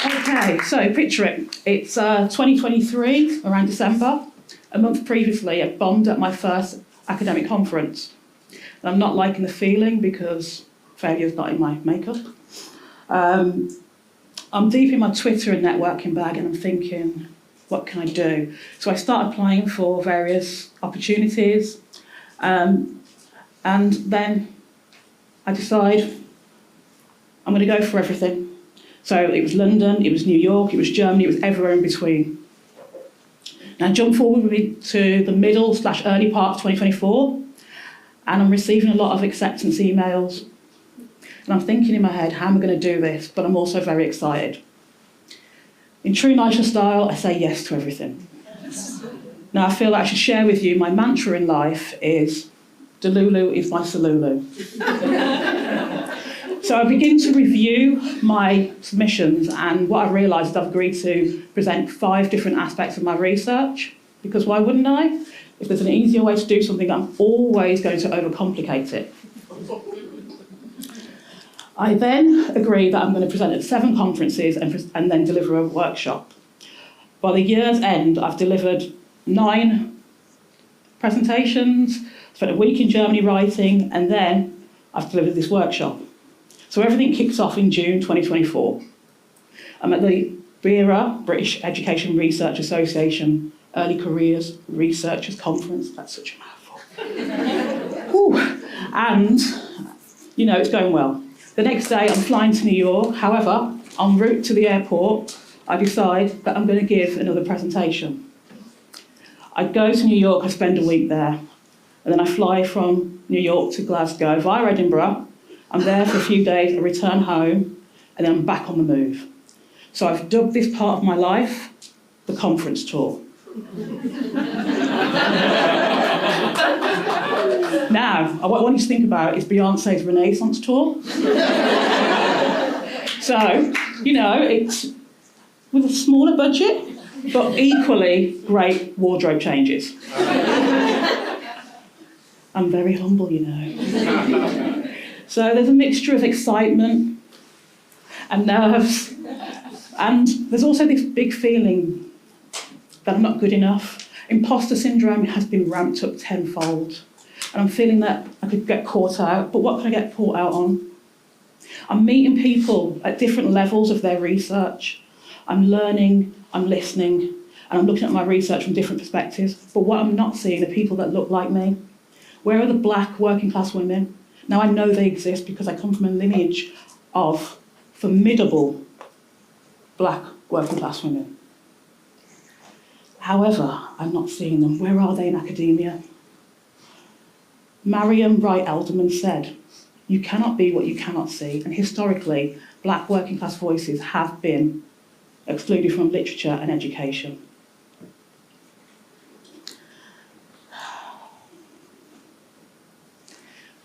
Okay, so picture it. It's 2023, around December. A month previously, I bombed at my first academic conference. And I'm not liking the feeling because failure's not in my makeup. I'm deep in my Twitter and networking bag and I'm thinking, what can I do? So I started applying for various opportunities and then I decide I'm going to go for everything. So it was London, it was New York, it was Germany, it was everywhere in between. Now jump forward with me to the middle/early part of 2024 and I'm receiving a lot of acceptance emails. And I'm thinking in my head, how am I going to do this? But I'm also very excited. In true Nysha style, I say yes to everything. Now I feel that I should share with you my mantra in life is, Delulu is my Salulu. So I begin to review my submissions and what I've realised is I've agreed to present 5 different aspects of my research, because why wouldn't I? If there's an easier way to do something, I'm always going to overcomplicate it. I then agree that I'm going to present at 7 conferences and then deliver a workshop. By the year's end, I've delivered 9 presentations, spent a week in Germany writing, and then I've delivered this workshop. So everything kicks off in June 2024. I'm at the BERA, British Education Research Association, Early Careers Researchers Conference. That's such a mouthful. And, you know, it's going well. The next day, I'm flying to New York. However, en route to the airport, I decide that I'm going to give another presentation. I go to New York, I spend a week there, and then I fly from New York to Glasgow via Edinburgh. I'm there for a few days, I return home, and then I'm back on the move. So I've dubbed this part of my life the conference tour. Now, what I want you to think about is Beyonce's Renaissance tour. So, you know, it's with a smaller budget, but equally great wardrobe changes. I'm very humble, you know. So there's a mixture of excitement and nerves, and there's also this big feeling that I'm not good enough. Imposter syndrome has been ramped up tenfold, and I'm feeling that I could get caught out, but what can I get caught out on? I'm meeting people at different levels of their research. I'm learning, I'm listening, and I'm looking at my research from different perspectives, but what I'm not seeing are people that look like me. Where are the black working class women? Now I know they exist because I come from a lineage of formidable black working class women. However, I'm not seeing them. Where are they in academia? Mariam Wright Elderman said, "You cannot be what you cannot see," and historically, black working class voices have been excluded from literature and education.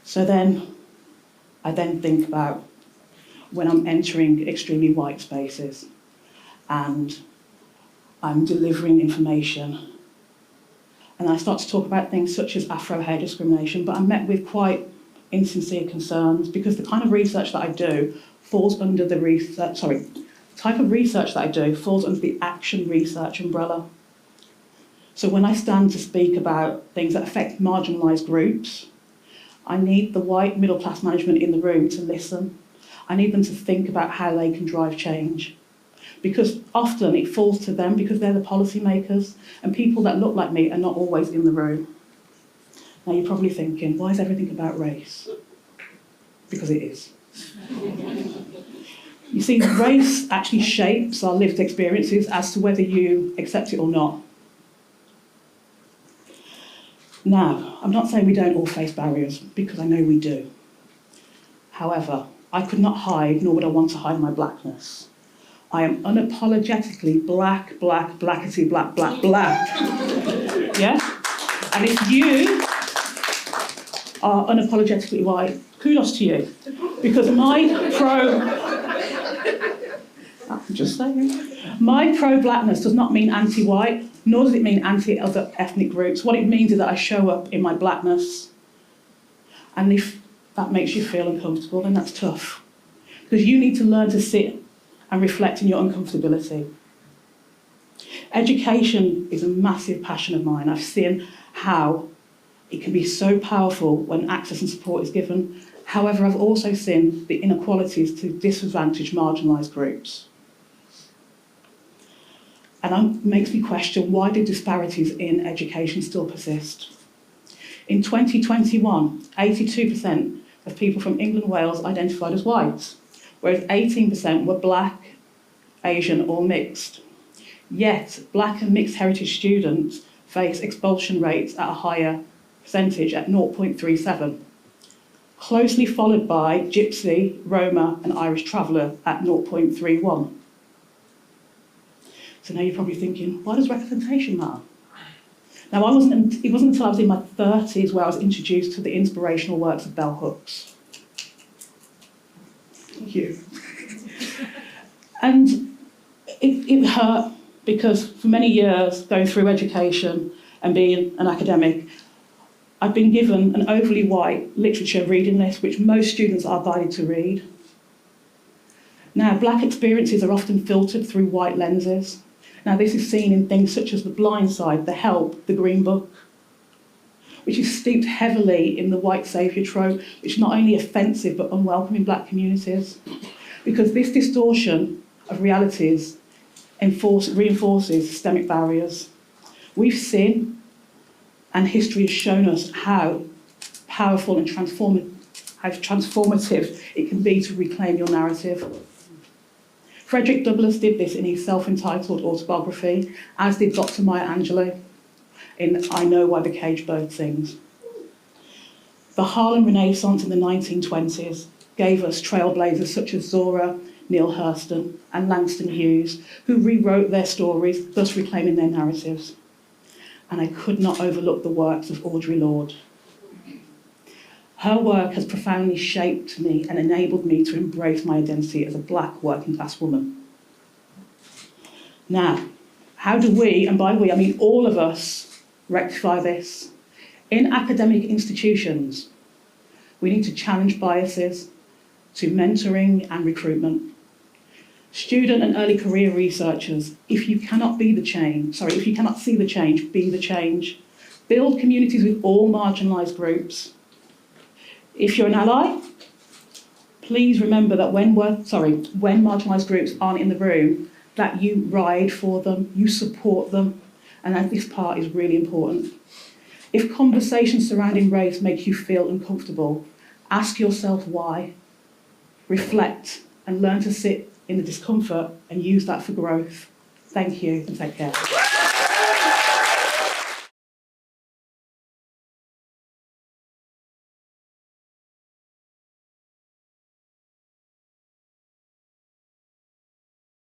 So I then think about when I'm entering extremely white spaces and I'm delivering information and I start to talk about things such as Afro hair discrimination, but I'm met with quite insincere concerns because the kind of research that I do falls under the type of research that I do falls under the action research umbrella. So when I stand to speak about things that affect marginalised groups, I need the white middle class management in the room to listen. I need them to think about how they can drive change. Because often it falls to them because they're the policy makers and people that look like me are not always in the room. Now you're probably thinking, why is everything about race? Because it is. You see, race actually shapes our lived experiences as to whether you accept it or not. Now, I'm not saying we don't all face barriers, because I know we do. However, I could not hide, nor would I want to hide my blackness. I am unapologetically black, blackety, black. Yeah? And if you are unapologetically white, kudos to you. Because I'm just saying, my pro-blackness does not mean anti-white, nor does it mean anti-other ethnic groups. What it means is that I show up in my blackness. And if that makes you feel uncomfortable, then that's tough. Because you need to learn to sit and reflecting your uncomfortability. Education is a massive passion of mine. I've seen how it can be so powerful when access and support is given. However, I've also seen the inequalities to disadvantage marginalised groups. And it makes me question, why do disparities in education still persist? In 2021, 82% of people from England and Wales identified as white, whereas 18% were black, Asian or mixed. Yet, black and mixed heritage students face expulsion rates at a higher percentage at 0.37, closely followed by Gypsy, Roma and Irish traveller at 0.31. So now you're probably thinking, why does representation matter? Now, it wasn't until I was in my 30s where I was introduced to the inspirational works of bell hooks. Thank you. And it hurt because for many years, going through education and being an academic, I've been given an overly white literature reading list, which most students are guided to read. Now, black experiences are often filtered through white lenses. Now, this is seen in things such as The Blind Side, The Help, The Green Book, which is steeped heavily in the white saviour trope, which is not only offensive but unwelcome in black communities, because this distortion of realities reinforces systemic barriers. We've seen, and history has shown us, how powerful and transformative it can be to reclaim your narrative. Frederick Douglass did this in his self-entitled autobiography, as did Dr. Maya Angelou in I Know Why the Caged Bird Sings. The Harlem Renaissance in the 1920s gave us trailblazers such as Zora Neale Hurston and Langston Hughes, who rewrote their stories, thus reclaiming their narratives. And I could not overlook the works of Audre Lorde. Her work has profoundly shaped me and enabled me to embrace my identity as a black working class woman. Now, how do we, and by we I mean all of us, rectify this? In academic institutions, we need to challenge biases to mentoring and recruitment. Student and early career researchers, if you cannot see the change, be the change. Build communities with all marginalised groups. If you're an ally, please remember that when marginalised groups aren't in the room, that you ride for them, you support them, and this part is really important. If conversations surrounding race make you feel uncomfortable, ask yourself why. Reflect and learn to sit in the discomfort and use that for growth. Thank you and take care.